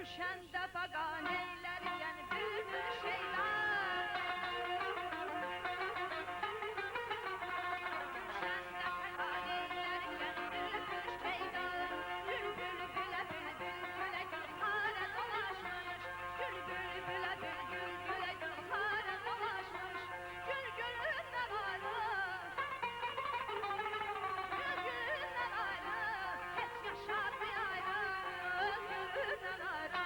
Düşəndə faqan eylərkən bülbül şeytan. Düşəndə faqan eylərkən bülbül şeytan. Bülbül bülə bülbül gülə gül hara dolaşmış. Gül bülbülə bülbül gülə gül hara dolaşmış. Gül gülündən ayrı, gül gülündən ayrı, heç yaşatmayaydı. Gülündən ayrı,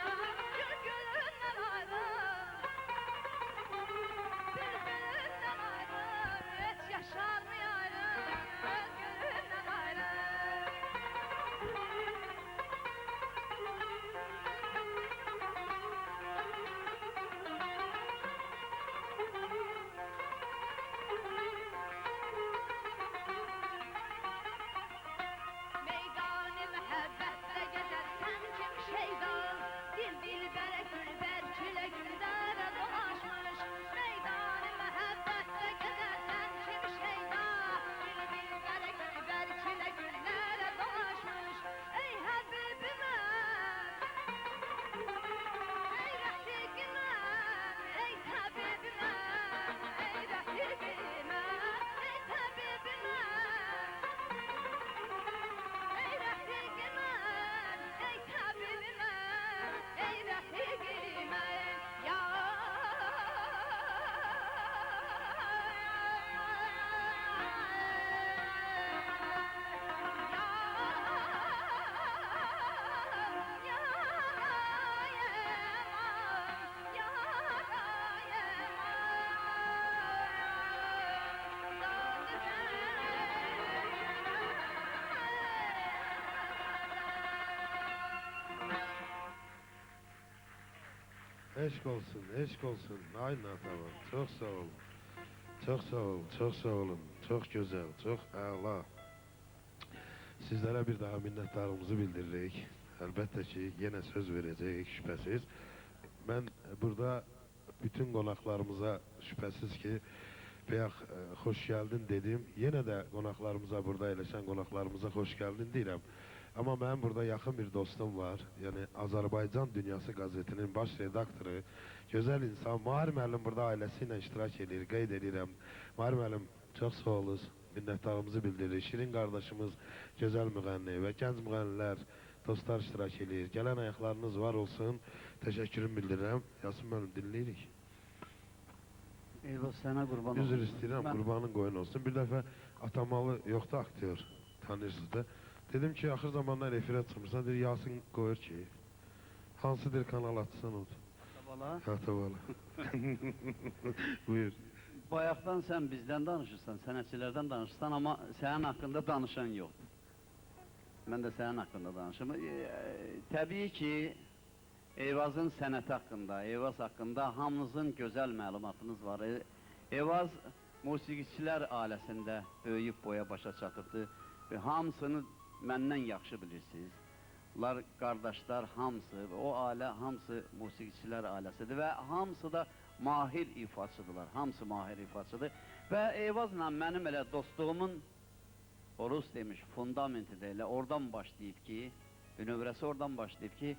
gül gülündən ayrı, bülbülündən ayrı, heç yaşatmayaydı. Gülündən ayrı. Meydan-ı məhəbbətlə gəzərsən kim şeydan. Dil dilbərə gülbər külə güldərə dolaşmış. Meydan-ı məhəbbətlə gəzərsən kim şeydan. Dil dilbərə gülbər külə güldərə dolaşmış. Ey Həbibimə, ey rəfiqimə, ey təbibimə, ey rəfiqimə, ey təbibimə. Ey rəfiqimə, ey təbibimə, ey rəfiqimə, ya Eşk olsun, eşk olsun. Ay Natəvan, çox sağ olun. Çox sağ olun, çox sağ olun. Çox gözəl, çox əla. Sizlərə bir daha minnətdarlığımızı bildiririk. Əlbəttə ki, yenə söz verəcəyik, şübhəsiz. Mən burada bütün qonaqlarımıza şübhəsiz ki, bayaq xoş gəldin dedim. Yenə də qonaqlarımıza, burada eləşən qonaqlarımıza xoş gəldin deyirəm. Amma mənim burada yaxın bir dostum var. Yəni Azərbaycan Dünyası qəzetinin baş redaktoru, gözəl insan Mahir müəllim burada ailəsi ilə iştirak edir, qeyd edirəm. Mahir müəllim, çox sağ olunuz. Minnətdarlığımızı bildiririk. Şirin qardaşımız, gözəl müğənni və gənc müğənnilər, dostlar iştirak edir. Gələn ayaqlarınız var olsun. Təşəkkürümü bildirirəm. Yasin müəllim, dinləyirik. Eyvah sənə qurban olsun. Üzr istəyirəm, qurbanın qoyun olsun. Bir dəfə Atamalı yoxdur aktyor, tanıyırsınız da. Dedim ki, axır zamanlar efirə çıxmışsan, deyir, Yasin qoyur ki, hansıdır kanal atsan odur. Atavala. Atavala. Buyur. Bayaqdan sən bizdən danışırsan, sənətçilərdən danışırsan, amma sənin haqqında danışan yoxdur. Mən də sənin haqqında danışım. Təbii ki, Eyvazın sənəti haqqında, Eyvaz haqqında hamınızın gözəl məlumatınız var. Eyvaz musiqiçilər ailəsində böyüyüb boya başa çatıbdır və hamısını məndən yaxşı bilirsiniz. Onlar qardaşlar hamısı, o ailə hamısı musiqiçilər ailəsidir və hamısı da mahir ifaçıdırlar, hamısı mahir ifaçıdır. Və Eyvazla mənim elə dostluğumun, Orus demiş, fundamenti də elə oradan başlayıb ki, ünövrəsi oradan başlayıb ki,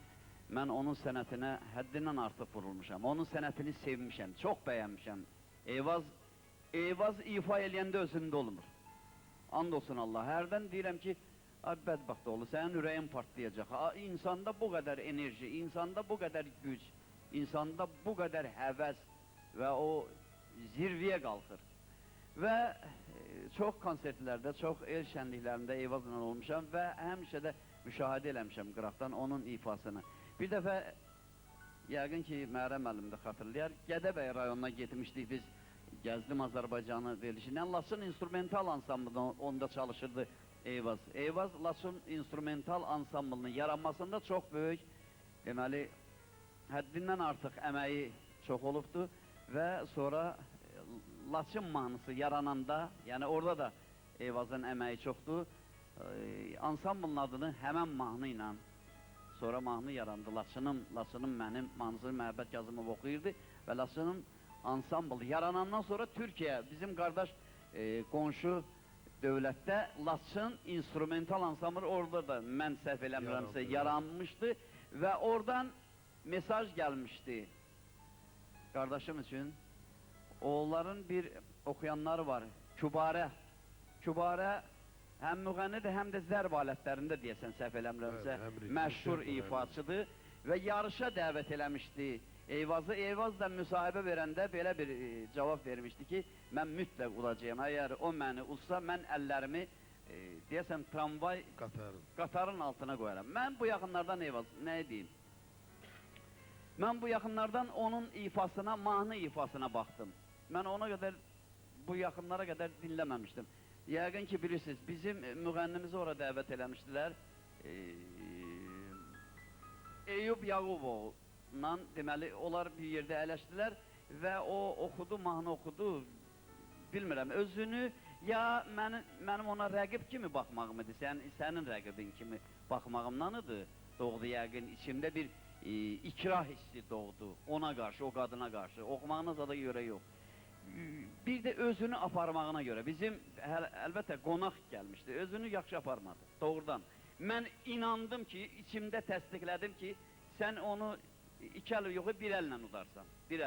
mən onun sənətinə həddindən artıq vurulmuşam, onun sənətini sevmişəm, çox bəyənmişəm. Eyvaz ifa eləyəndə özündə olmur. And olsun Allah, hərdən deyirəm ki, bədbəxt olur, sənin ürəyin partlayacaq. İnsanda bu qədər enerji, insanda bu qədər güc, insanda bu qədər həvəs və o zirviyə qalxır. Və çox konsertlərdə, çox el şənliklərində Eyvazla olmuşam və həmişə də müşahidə eləmişəm qıraqdan onun ifasını. Bir dəfə, yəqin ki, Məhrəm müəllim də xatırlayar, Gədəbəy rayonuna getmişdik biz, Gəzdim Azərbaycanı verilişindən, Laçın instrumental ansamblında onda çalışırdı Eyvaz. Eyvaz Laçın instrumental ansamblının yaranmasında çox böyük, deməli, həddindən artıq əməyi çox olubdur və sonra Laçın mahnısı yarananda, yəni orada da Eyvazın əməyi çoxdur, ansamblın adını həmən mahnı ilə sonra mahnı yarandı. Laçının mənim mahnısını Məhəbbət Kazımov oxuyurdu və Laçının ansambl yaranandan sonra Türkiyə, bizim qardaş qonşu dövlətdə Laçın instrumental ansambl orada da mən səhv eləmirəmsə yaranmışdı və oradan mesaj gelmişti kardeşim için. Oğulların bir okuyanları var. Kübare. Kübare hem müğənnidir hem de zərb alətlərində deyəsən səhv eləmirəmsə Evet, hem ritmi, məşhur tempo, ifaçıdır və yarışa dəvət eləmişdi Eyvazı. Eyvaz da müsahibə verəndə belə bir cavab vermişdi ki, mən mütləq udacağım. Əgər o məni udsa, mən əllərimi deyəsən tramvay qatarın altına qoyaram. Mən bu yaxınlardan Eyvaz, nə deyim? Mən bu yaxınlardan onun ifasına, mahnı ifasına baxdım. Mən ona qədər, bu yaxınlara qədər dinləməmişdim. Yəqin ki, bilirsiniz, bizim müğənnimizi ora dəvət eləmişdilər. Eyüp Yağubovla, deməli, onlar bir yerdə əyləşdilər və o oxudu, mahnı oxudu, bilmirəm, özünü ya mənim ona rəqib kimi baxmağım idi, sənin rəqibin kimi baxmağımdan idi, doğdu yəqin, içimdə bir ikrah hissi doğdu, ona qarşı, o qadına qarşı, oxumağına zada görə yox. Bir de özünü aparmağına göre, bizim əlbəttə qonaq gəlmişdi, özünü yaxşı aparmadı, doğrudan. Mən inandım ki, içimdə təsdiqlədim ki, sən onu iki əl yoxu bir əllə udarsan, bir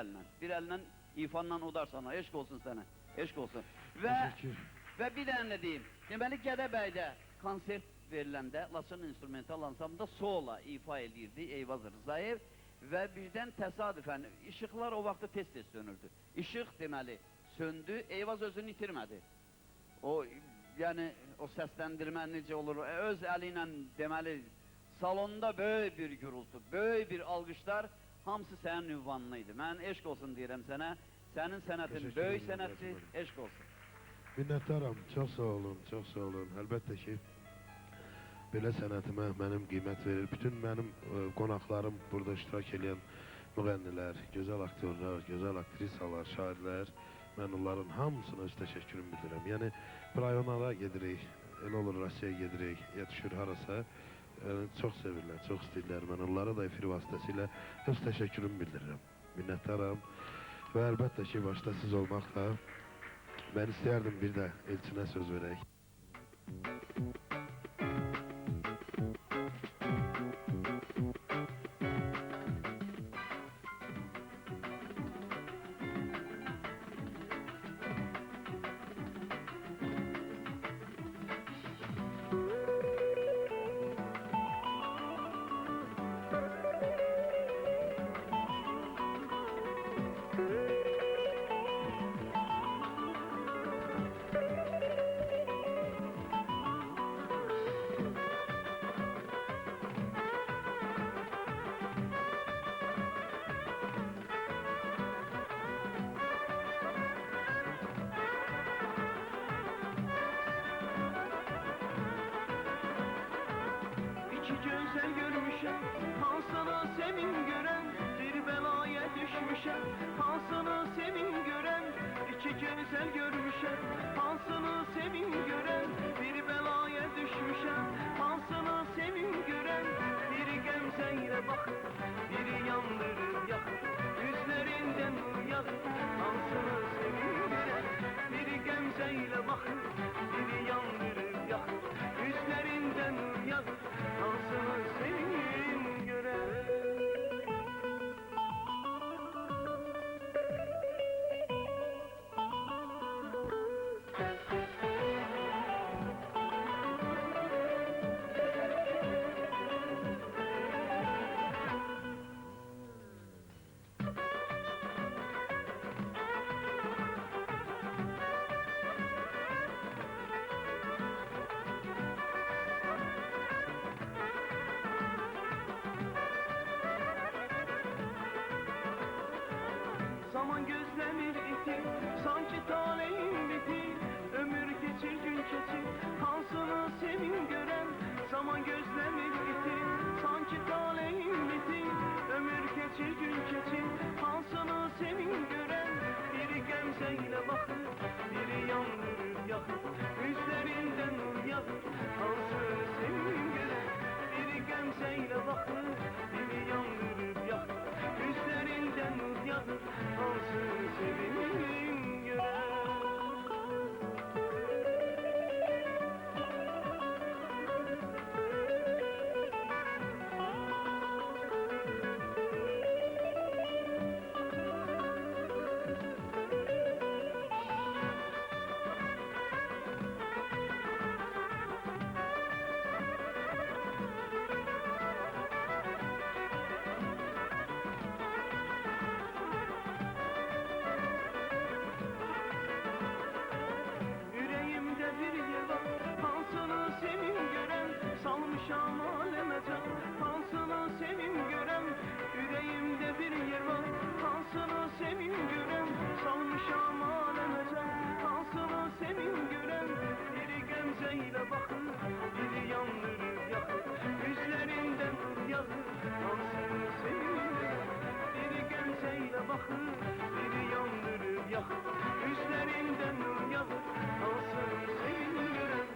əllə ifanla udarsan, eşq olsun sənə, eşq olsun. Və bir dənə deyim, deməli Gədəbəydə konsert veriləndə, Laçın instrumental ansambında sola ifa edirdi Eyvaz Rzayev. Və birdən təsadüfən, işıqlar o vaxtda tez-tez sönürdü. İşıq deməli söndü, Eyvaz özünü itirmədi. O, yəni, o səsləndirmə necə olur, öz əli ilə deməli, salonda böyük bir gürültü, böyük bir alqışlar, hamısı sənin ünvanını idi. Mən eşq olsun deyirəm sənə, sənin sənətin böyük sənətçi, eşq olsun. Minnətdaram, çox sağ olun, çox sağ olun. Əlbəttə ki, belə sənətimə mənim qiymət verir. Bütün mənim qonaqlarım, burada iştirak edən müğənnilər, gözəl aktyorlar, gözəl aktrisalar, şairlər, mən onların hamısına öz təşəkkürümü bildirirəm. Yəni, rayonlara gedirik, elə olur Rusiyaya gedirik, ya düşür harasa, çox sevirlər, çox istəyirlər. Mən onlara da efir vasitəsilə öz təşəkkürümü bildirirəm. Minnətdaram və əlbəttə ki, başda siz olmaqla mən istəyərdim bir də Elçinə söz verək. İki gözəl görmüşəm, hansını sevin görən, bir bəlaya düşmüşəm, hansını sevin görən. İki gözəl görmüşəm, hansını sevin görən, bir bəlaya düşmüşəm, hansını sevin görən. Biri qəmzə ilə baxır, biri yandırır yaxır, üzlərindən nur yağır, hansını sevin görən. Biri qəmzə ilə baxır, biri yandırır yaxır, üzlərindən nur yağır, hansını sevin görən. Zaman gözlemir iti, sanki taleyin biti. Ömür geçir gün keçir, hansını sevin gören. Zaman gözlemir iti, sanki taleyin biti. Ömür geçir gün keçir, hansını sevin gören. Biri gemzeyle bakır, biri yandırır yakır, üzlerinden nur yağır, hansını sevin gören. Biri gemzeyle bakır, biri yandırır yakır, üzlerinden nur yağır, hansını sevin gören. alemece. Hansını sevim görem, yüreğimde bir yer var. Hansını sevim görem, salmışam alemece. Hansını sevim görem, biri gemzeyle bakır, biri yandırır yakır. Yüzlerinden nur yağır, hansını sevim görem. Biri gemzeyle bakır, biri yandırır yakır. Yüzlerinden nur yağır, hansını sevim görem.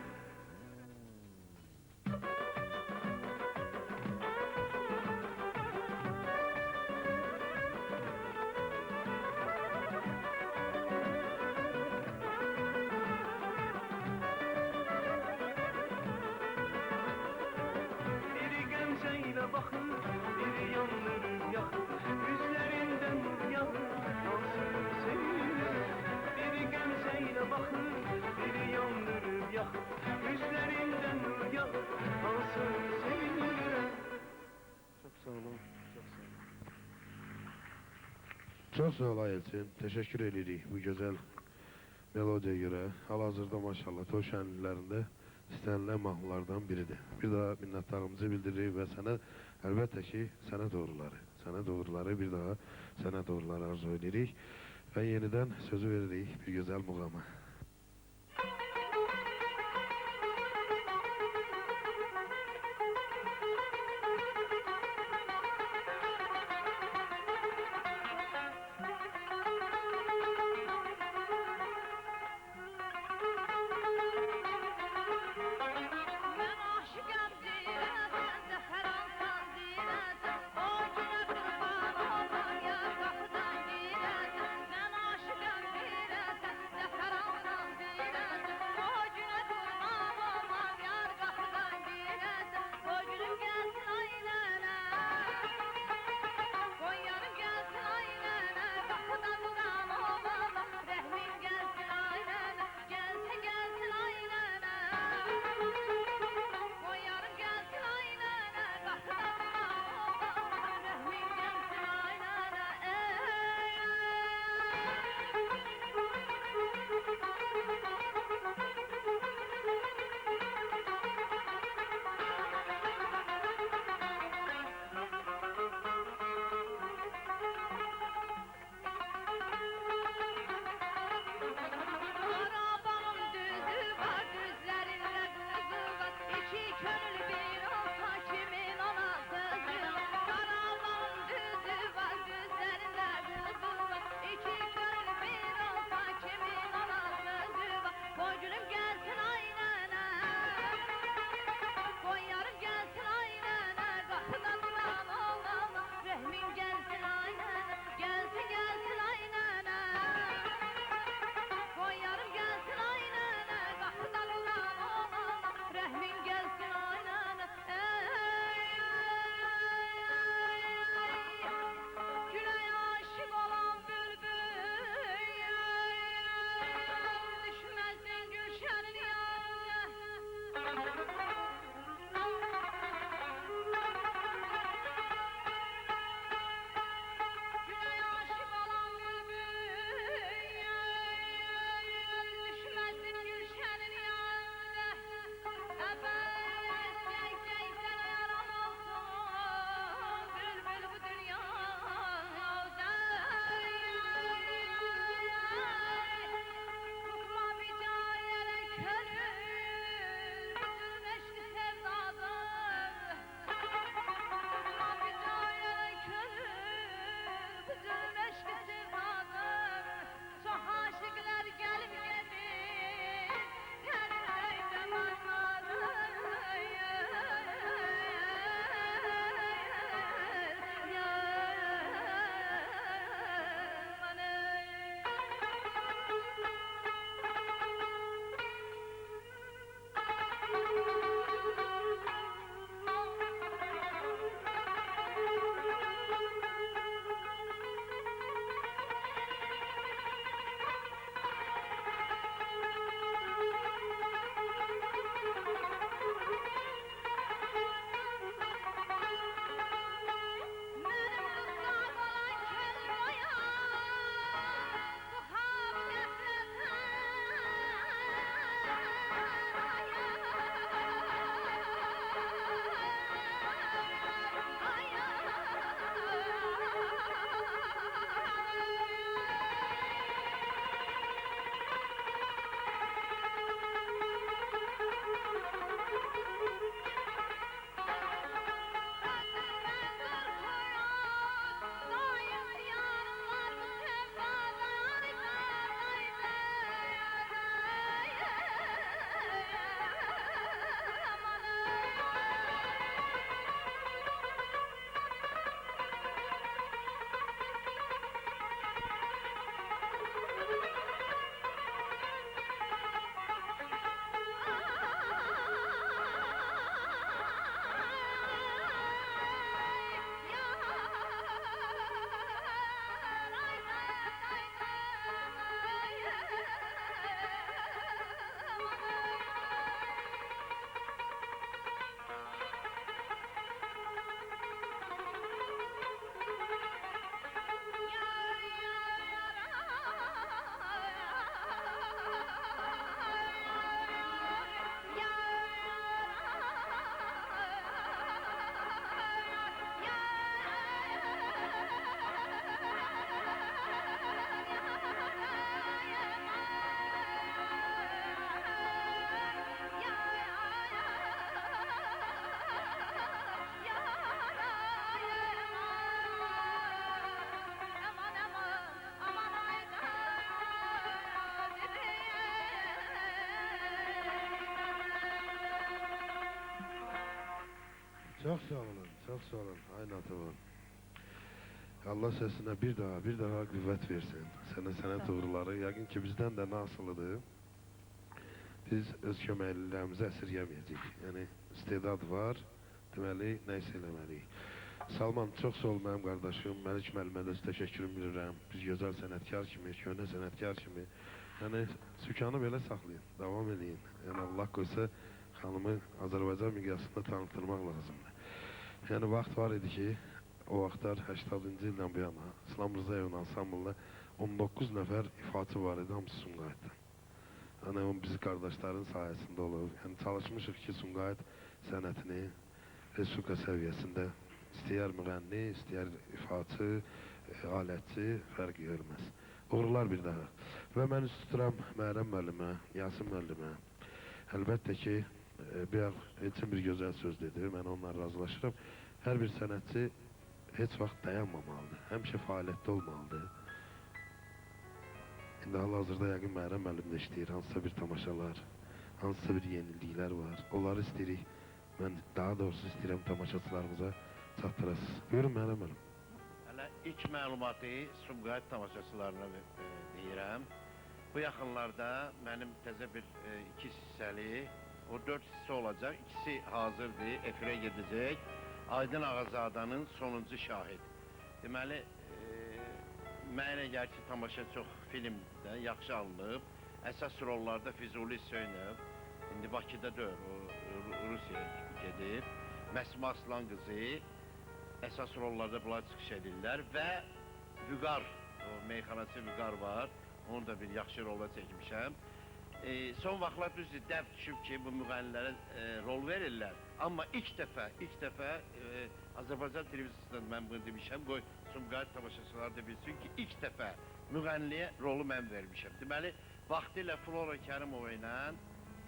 Biri gemzeyle bakır, biri yandırır yakır. Yüzlerinden nur yağır, hansını sevim görem. Biri gemzeyle bakır, biri yandırır yakır. Yüzlerinden nur yağır, hansını sevim görem. Çok sağ olun, çok sağ olun. Çok sağ ol Ayelçin. Teşekkür edirik bu güzel melodiyaya göre. Hal-hazırda maşallah toy şenliklərində istənilən mahnılardan biridir. Bir daha minnətdarımızı bildiririk və sənə əlbəttə ki, sənə doğruları bir daha sənə doğruları arzu edirik və yenidən sözü veririk bir gözəl muğama. Ben aşıkam dirəsən, zəfəransan dirəsən. O günə qurban olum ya qapıdan girəsən. Ben aşıkam dirəsən, zəfəransan Çok sağ olun, çok sağ olun. Aynı Atabağım. Allah sesine bir daha qüvvət versin. Sənə sənət uğurları, yəqin ki bizdən də nasılıdır. Biz öz köməklilərimizi əsirgəməyəcəyik. Yəni istedad var, deməli nəysə eləməliyik. Salman, çox sağ ol mənim qardaşım. Məlik müəllimə də təşəkkürüm bilirəm. Biz gözəl sənətkar kimi, köhnə sənətkar kimi. Yəni sükanı belə saxlayın, davam edin. Yəni Allah qoysa xanımı Azərbaycan miqyasında tanıtırmaq lazımdır. Yəni vaxt var idi ki, o vaxtlar 80-cı ildən bu yana İslam Rızayevin ansambında 19 nəfər ifaçı var idi, hamısı Sumqayıtdan. Yəni o biz qardaşların sayəsində olub. Yəni çalışmışıq ki, Sumqayıt sənətini Respublika səviyyəsində istəyər müğənni, istəyər ifaçı, alətçi fərq görməz. Uğurlar bir daha. Və mən üst tuturam Məhrəm müəllimə, Yasin müəllimə. Əlbəttə ki, Elçin bir gözəl söz dedi, mən onunla razılaşıram. Hər bir sənətçi heç vaxt dayanmamalıdır, həmişə fəaliyyətdə olmalıdır. İndi hal-hazırda yəqin Məhrəm müəllim də işləyir, hansısa bir tamaşalar, hansısa bir yeniliklər var. Onları istəyirik, mən daha doğrusu istəyirəm tamaşaçılarımıza çatdırasınız. Buyurun Məhrəm müəllim. Hələ ilk məlumatı Sumqayıt tamaşaçılarına deyirəm. Bu yaxınlarda mənim təzə bir 2 hissəli, o 4 hissə olacaq, ikisi hazırdır, efirə gedəcək. Aydın Ağazadanın sonuncu şahid. Deməli, mənə gəlir ki, tamaşa çox filmdə yaxşı alınıb, əsas rollarda Füzuli Hüseynov, indi Bakıda deyil, o Rusiyaya gedib, Məsmə Aslan qızı, əsas rollarda bunlar çıxış edirlər və Vüqar, o meyxanaçı Vüqar var, onu da bir yaxşı rola çəkmişəm. Son vaxtlar düzdür, dəb düşüb ki, bu müğənnilərə rol verirlər. Amma ilk dəfə Azərbaycan televiziyasından mən bunu demişəm, qoy Sumqayıt tamaşaçıları da bilsin ki, ilk dəfə müğənniyə rolu mən vermişəm. Deməli, vaxtilə Flora Kərimova ilə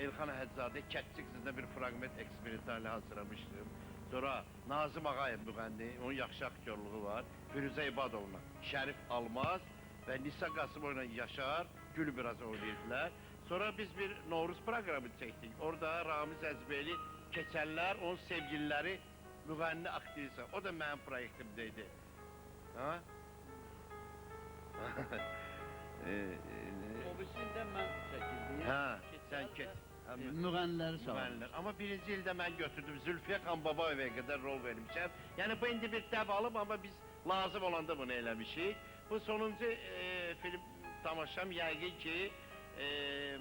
Elxan Həczadə Kətçi qızında bir fraqment eksperimentali hazırlamışdım. Sonra Nazım Ağayev müğənni, onun yaxşı aktyorluğu var. Firuzə İbadovla Şərif Almaz və Nisa Qasımov ilə Yaşar Gül biraz oynayırdılar. Sonra biz bir Novruz proqramı çəkdik. Orada Ramiz Əzbeli Keçənlər, onun sevgililəri müğənni aktrisa. O da mənim proyektimdeydi. Ha? Obisində mən çəkildim. Ha, sən keç. Müğənniləri çağırdım. Amma birinci ildə mən götürdüm, Zülfiyə xan Babayevə qədər rol vermişəm. Yəni bu indi bir dəb alıb, amma biz lazım olanda bunu eləmişik. Bu sonuncu film tamaşam yəqin ki,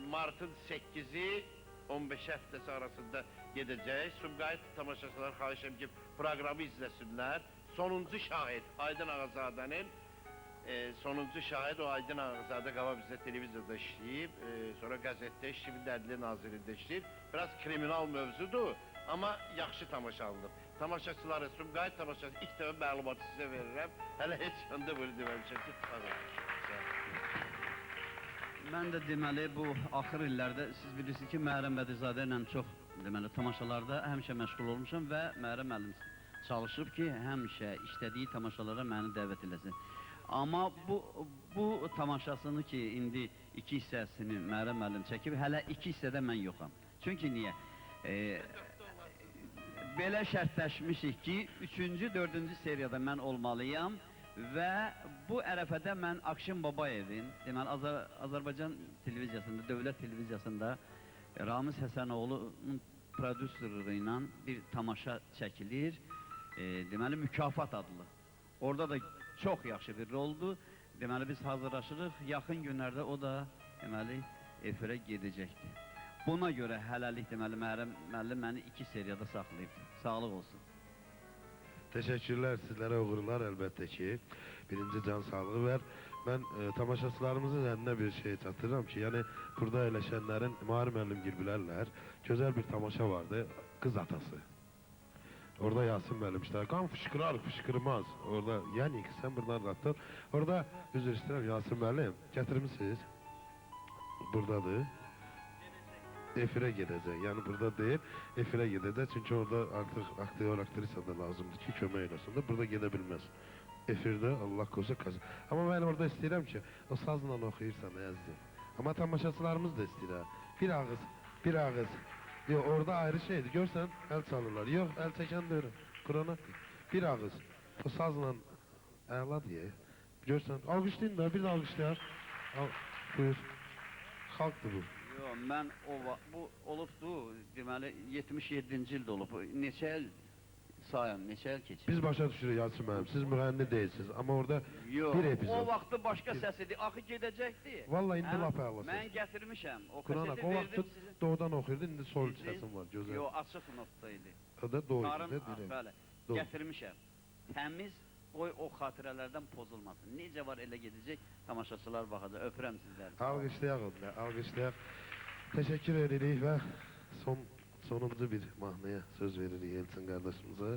Martın 8-i 15 həftəsi arasında gedəcək. Sumqayıt tamaşaçılar xahiş edirəm ki, proqramı izləsinlər. Sonuncu şahid Aydın Ağazadənin sonuncu şahid o Aydın Ağazadə qaba bizdə televiziyada işləyib, sonra qəzetdə işləyib, Ədli Nazirində işləyib. Biraz kriminal mövzudur, amma yaxşı tamaşa alınıb. Tamaşaçıları, Sumqayıt tamaşaçısı ilk dəfə məlumatı sizə verirəm. Hələ heç yanda bunu deməmişəm ki, Mən də deməli bu axır illərdə siz bilirsiniz ki, Məhrəm Bədizadə ilə çox deməli tamaşalarda həmişə məşğul olmuşam və Məhrəm müəllim çalışıb ki, həmişə işlədiyi tamaşalara məni dəvət eləsin. Amma bu tamaşasını ki, indi 2 hissəsini Məhrəm müəllim çəkib, hələ 2 hissədə mən yoxam. Çünki niyə? Belə şərtləşmişik ki, 3-cü, 4-cü seriyada mən olmalıyam. Və bu ərəfədə mən Akşin Babayevin, deməli Azərbaycan televiziyasında, dövlət televiziyasında Ramiz Həsənoğlu'nun prodüseri ilə bir tamaşa çəkilir, deməli Mükafat adlı. Orada da çox yaxşı bir roldur. Deməli biz hazırlaşırıq, yaxın günlərdə o da deməli efirə gedəcəkdir. Buna görə hələlik deməli Məhrəm müəllim məni 2 seriyada saxlayıb. Sağlıq olsun. Teşekkürler sizlere uğurlar əlbəttə ki. Birinci can sağlığı ver. Ben tamaşaçılarımızın eline bir şey çatdırıram ki, yani burada eləşənlərin Mahir müəllim bilərlər. Gözəl bir tamaşa vardı, Qız Atası. Orada Yasin müəllim işte, qan fışkırar, fışkırmaz. Orada, yani ki sen buradan rahatlar. Orada, üzr istəyirəm Yasin müəllim, gətirmişsiniz. Buradadır. Efirə gedəcək, yəni burada deyil, efirə gedəcək, çünki orada artıq aktyor, aktrisa da lazımdır ki, kömək eləsin də, burada gedə bilməz. Efirdə Allah qoysa qazın. Amma mən orada istəyirəm ki, o sazla oxuyursan, əzizim. Amma tamaşaçılarımız da istəyir, bir ağız, bir ağız. Yox, orada ayrı şeydir, görsən, əl çalırlar, yox, əl çəkən deyirəm. Kur'an haqqı. Bir ağız. O sazla əla diye. Görsən, alqışlayın da, bir də alqışlayar. Buyur. Xalqdır bu. Yox, mən bu olubdu, deməli 77-ci ildə olub. Neçə il sayın, neçə il keçir? Biz başa düşürük Yalçın müəllim, siz müğənni deyilsiniz. Amma orada Yox, bir epizod. o vaxtı başqa səs idi, axı gedəcəkdi. Vallahi indi Hə, lap əla səs. Mən gətirmişəm, o Kur'an kaseti haqqı. O verdim vaxt sizin. doğudan oxuyurdu, indi sol səsim var, gözəl. Yox, açıq notda idi. O da doğru Narın, idi, deyirəm. bəli, Doğru. gətirmişəm. Təmiz, qoy o xatirələrdən pozulmasın. Necə var elə gedəcək, tamaşaçılar baxacaq, öpürəm sizləri. Alqışlayaq onu, alqışlayaq. Təşəkkür edirik və sonuncu bir mahnıya söz veririk Elçin qardaşımıza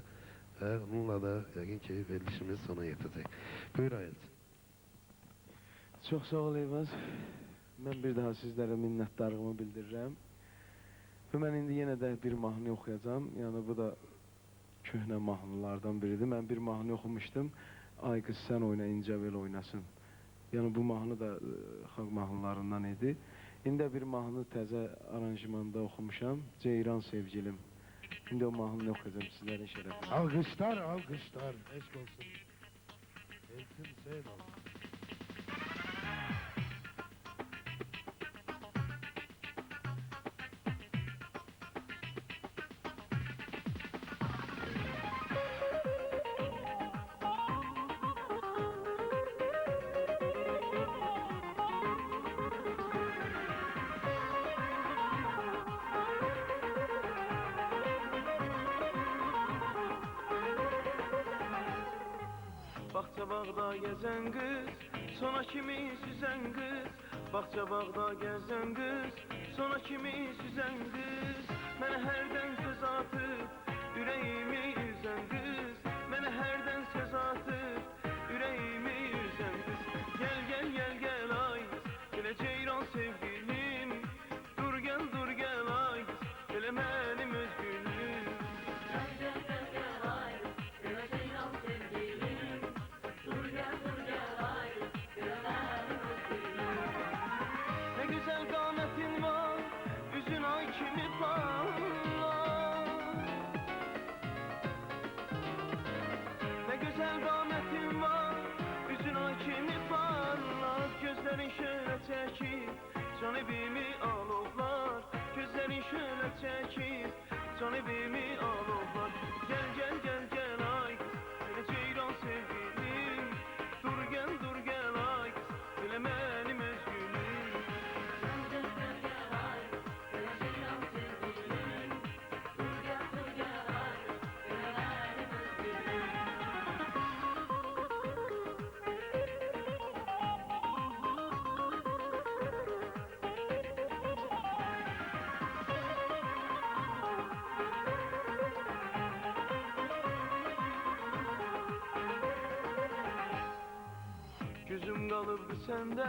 və onunla da yəqin ki verilişimiz sona yetəcək. Buyur Elçin. Çox sağ ol Eyvaz. Mən bir daha sizlərə minnətdarlığımı bildirirəm. Və mən indi yenə də bir mahnı oxuyacağam. Yəni bu da köhnə mahnılardan biridir. Mən bir mahnı oxumuşdum. Ay qız sən oyna, incəvel oynasın. Yəni bu mahnı da xalq mahnılarından idi. İndi bir mahnı təzə aranjmanda oxumuşam. Ceyran sevgilim. İndi o mahnını oxuyacağam sizlərin şərəfinə. Alqışlar, alqışlar. Eşq olsun. Elçin Hüseyin olsun. Bağça bağda gəzən qız, sona kimi süzən qız. Bağça bağda gəzən qız, sona kimi süzən qız. Mənə hərdən söz atıb, ürəyimi üzən qız. Mənə hərdən söz atıb, ürəyimi üzən qız. Gəl, gəl, gəl, gəl ay qız, belə ceyran sevgilim. Dur gəl ay qız, belə mənim öz gülüm. Ne güzel qamətin var, üzün ay kimi parlar. Ne güzel qamətin var, üzün ay kimi parlar. Gözlərin şöyle çəkir, canibimi alovlar. Gözlərin şöyle çəkir, canibimi alovlar. Gel, gel, gel, gel ay kız, belə ceyran sevgilim. Dur gel ay kız, belə mənim öz gülüm. Gözüm qalıbdı səndə,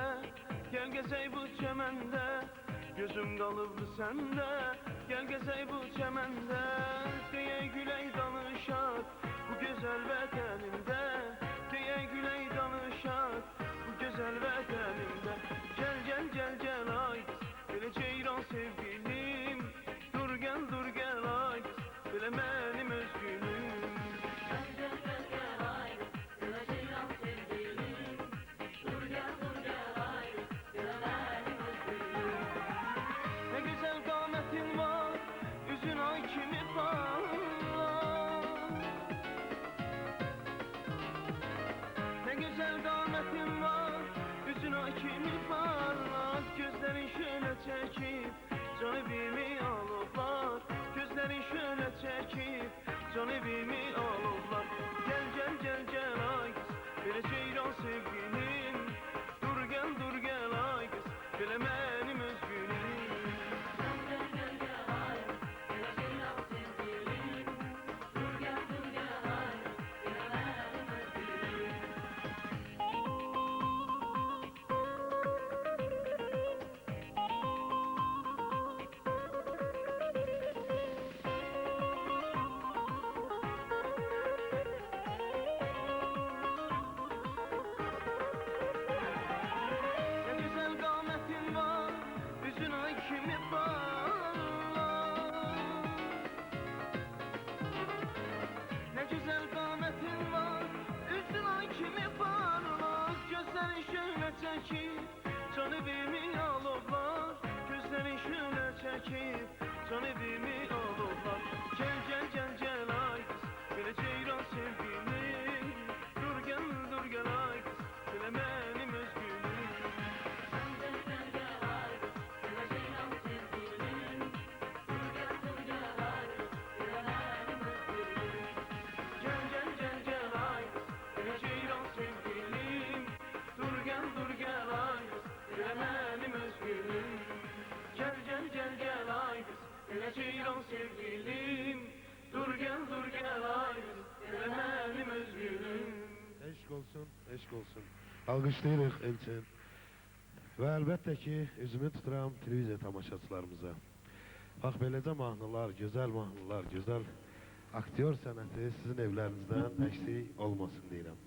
gəl gəzək bu çəməndə. Gözüm qalıbdı səndə, gəl gəzək bu çəməndə. Deyək gülək danışaq bu gözəl vətənimdə. Deyək gülək danışaq bu gözəl vətənimdə. Gəl, gəl, gəl, gəl ay qız, belə ceyran sevgilim. Dur gəl ay qız, belə mənim öz gülüm. Ne güzel qamətin var, üzün ay kimi parlar. Ne güzel qamətin var, üzün ay kimi parlar. Gözlərin şöyle çəkib, canibimi alovlar. Gözlərin şöyle çəkib, canibimi alovlar. Gel, gel, gel, gel ay qız, belə ceyran sevgilim. Dur gel ay qız, belə mənim öz gülüm. çəkib can evimi alovlar gözlərin şölə çəkib can evimi alovlar Gəl gəl gəl gəl ay qız belə ceyran sevgilim dur gəl ay qız belə mənim öz gülüm Gəl gəl gəl ay qız belə ceyran sevgilim dur gəl ay qız belə mənim öz gülüm Gəl gəl ay qız belə ceyran sevgilim dur gəl ay qız belə mənim öz gülüm Eşq olsun, eşq olsun. Alqışlayırıq Elçin. Və əlbəttə ki, üzümü tuturam televiziya tamaşaçılarımıza. Bax, beləcə mahnılar, gözəl aktyor sənəti sizin evlərinizdən əksik olmasın deyirəm.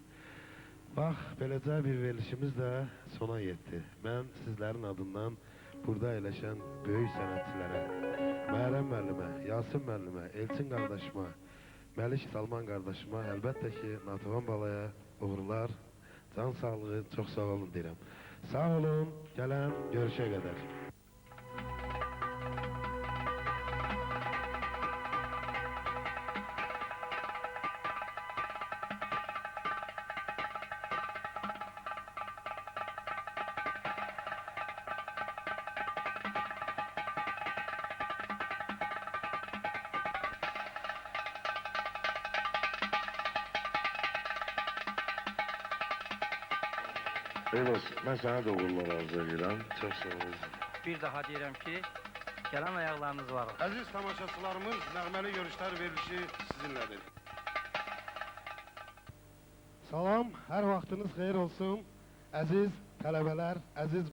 Bax, beləcə bir verilişimiz də sona yetdi. Mən sizlərin adından burada eləşən böyük sənətçilərə, Məhrəm müəllimə, Yasin müəllimə, Elçin qardaşıma, Məlik Salman qardaşıma, əlbəttə ki, Nativan balaya uğurlar, can sağlığı, çox sağ olun deyirəm. Sağ olun, gələn görüşə qədər. Eyvaz, mən sənə də uğurlar arzu edirəm. Çox sağ olun. Bir daha deyirəm ki, gələn ayaqlarınız var. Əziz tamaşaçılarımız, nəğməli görüşlər verilişi sizinlədir. Salam, hər vaxtınız xeyir olsun. Əziz tələbələr, əziz